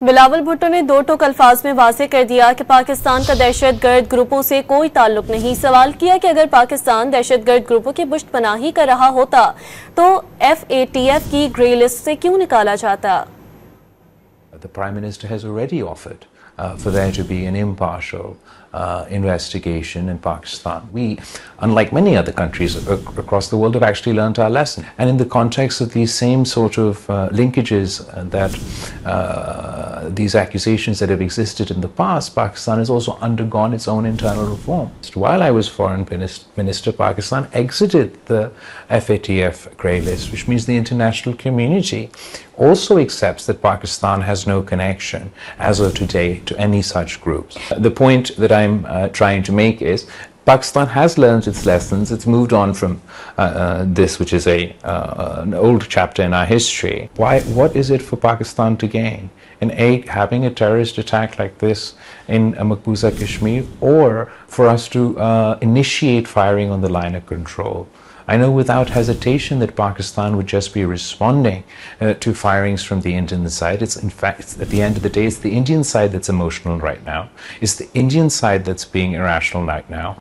बिलावल भुट्टो ने दो टोक अल्फाज में वाज़ेह कर दिया कि पाकिस्तान का दहशत गर्द ग्रुपों से कोई ताल्लुक नहीं। सवाल किया कि अगर पाकिस्तान दहशत गर्द ग्रुपों की पुष्टपनाही कर रहा होता तो FATF की ग्रे लिस्ट से क्यों निकाला जाता? The Prime Minister has already offered for there to be an impartial investigation in Pakistan. We, unlike many other countries across the world, have actually learnt our lesson. And in the context of these same sort of linkages that these accusations that have existed in the past, Pakistan has also undergone its own internal reform. While I was Foreign Minister, Pakistan exited the FATF grey list, which means the international community also accepts that Pakistan has no connection as of today to any such groups. The point that I'm trying to make is Pakistan has learned its lessons. It's moved on from this, which is an old chapter in our history. What is it for Pakistan to gain in having a terrorist attack like this in Maqbooza Kashmir, or for us to initiate firing on the line of control? I know without hesitation that Pakistan would just be responding to firings from the Indian side. In fact, at the end of the day, it's the Indian side that's emotional right now. It's the Indian side that's being irrational right now.